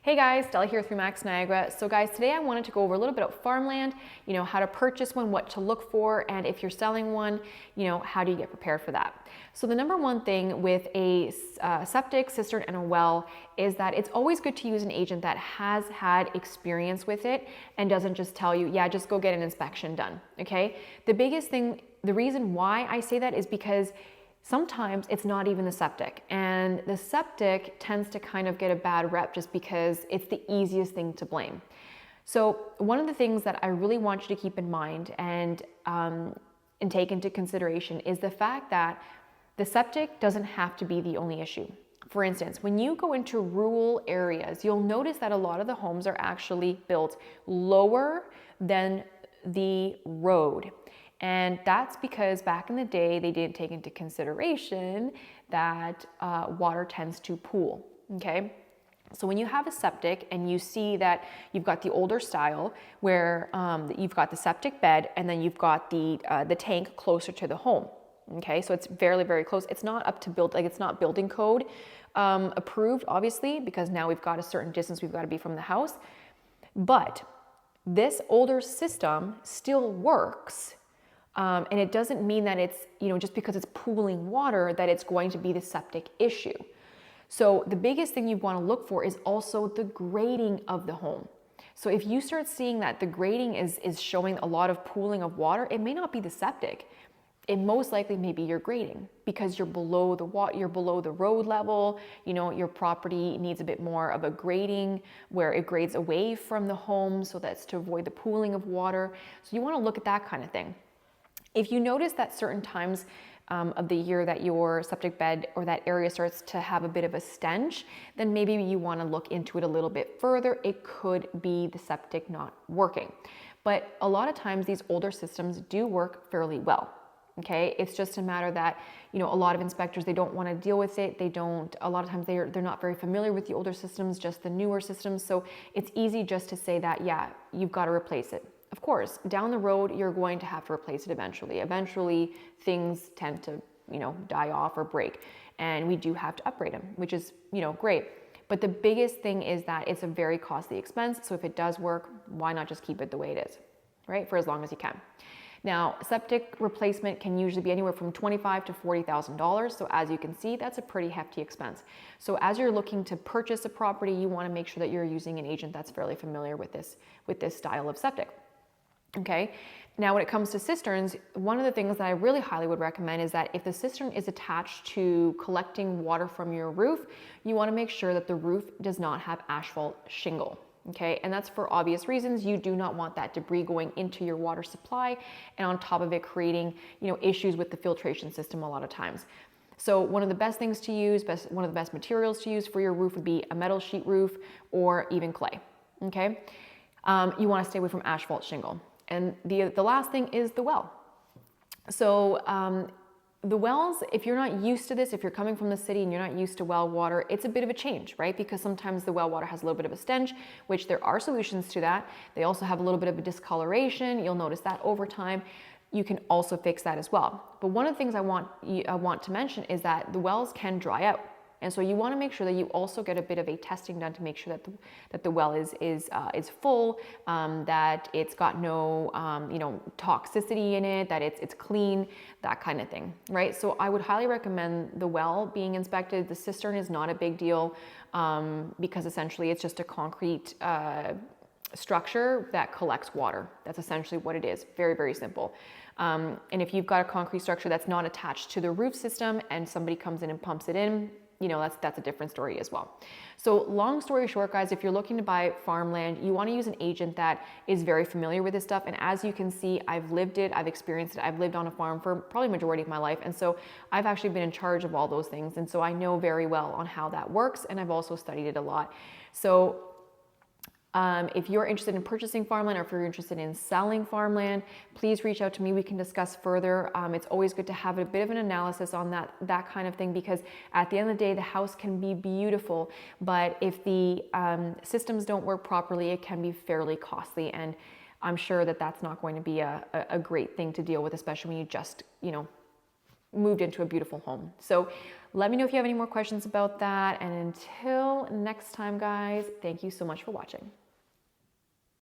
Hey guys, Stella here through Max Niagara. So guys, today I wanted to go over a little bit about farmland, how to purchase one, what to look for, and if you're selling one, how do you get prepared for that? So the number one thing with a septic system and a well is that it's always good to use an agent that has had experience with it and doesn't just tell you, yeah, just go get an inspection done, okay? The biggest thing, the reason why I say that is because sometimes it's not even the septic, and the septic tends to kind of get a bad rep just because it's the easiest thing to blame. So one of the things that I really want you to keep in mind and take into consideration is the fact that the septic doesn't have to be the only issue. For instance, when you go into rural areas, you'll notice that a lot of the homes are actually built lower than the road. And that's because back in the day, they didn't take into consideration that water tends to pool, okay? So when you have a septic and you see that you've got the older style where you've got the septic bed and then you've got the tank closer to the home, okay? So it's very, very close. It's not up to it's not building code approved, obviously, because now we've got a certain distance we've got to be from the house. But this older system still works. And it doesn't mean that it's, just because it's pooling water, that it's going to be the septic issue. So the biggest thing you want to look for is also the grading of the home. So if you start seeing that the grading is showing a lot of pooling of water, it may not be the septic. It most likely may be your grading because you're below the road level. Your property needs a bit more of a grading where it grades away from the home, so that's to avoid the pooling of water. So you want to look at that kind of thing. If you notice that certain times of the year that your septic bed or that area starts to have a bit of a stench, then maybe you want to look into it a little bit further. It could be the septic not working. But a lot of times these older systems do work fairly well. Okay, it's just a matter that, a lot of inspectors, they don't want to deal with it. A lot of times they're not very familiar with the older systems, just the newer systems. So it's easy just to say that, yeah, you've got to replace it. Of course, down the road, you're going to have to replace it eventually. Eventually, things tend to, die off or break, and we do have to upgrade them, which is, great. But the biggest thing is that it's a very costly expense. So if it does work, why not just keep it the way it is, right? For as long as you can. Now, septic replacement can usually be anywhere from $25,000 to $40,000. So as you can see, that's a pretty hefty expense. So as you're looking to purchase a property, you want to make sure that you're using an agent that's fairly familiar with this style of septic. Okay, now when it comes to cisterns, one of the things that I really highly would recommend is that if the cistern is attached to collecting water from your roof, you want to make sure that the roof does not have asphalt shingle. Okay, and that's for obvious reasons. You do not want that debris going into your water supply and on top of it creating, issues with the filtration system a lot of times. So one of the best things to use, one of the best materials to use for your roof would be a metal sheet roof or even clay. Okay, you want to stay away from asphalt shingle. And the last thing is the well. So the wells, if you're not used to this, if you're coming from the city and you're not used to well water, it's a bit of a change, right? Because sometimes the well water has a little bit of a stench, which there are solutions to that. They also have a little bit of a discoloration. You'll notice that over time. You can also fix that as well. But one of the things I want to mention is that the wells can dry out. And so you want to make sure that you also get a bit of a testing done to make sure that the well is full, that it's got no toxicity in it, that it's clean, that kind of thing, right? So I would highly recommend the well being inspected. The cistern is not a big deal because essentially it's just a concrete structure that collects water. That's essentially what it is. Very, very simple. And if you've got a concrete structure that's not attached to the roof system and somebody comes in and pumps it in, that's a different story as well. So long story short, guys, if you're looking to buy farmland, you want to use an agent that is very familiar with this stuff. And as you can see, I've lived it, I've experienced it, I've lived on a farm for probably the majority of my life. And so I've actually been in charge of all those things. And so I know very well on how that works. And I've also studied it a lot. So if you're interested in purchasing farmland or if you're interested in selling farmland, please reach out to me. We can discuss further. It's always good to have a bit of an analysis on that kind of thing, because at the end of the day, the house can be beautiful, but if the systems don't work properly, it can be fairly costly. And I'm sure that that's not going to be a great thing to deal with, especially when you just, moved into a beautiful home. So let me know if you have any more questions about that. And until next time, guys, thank you so much for watching.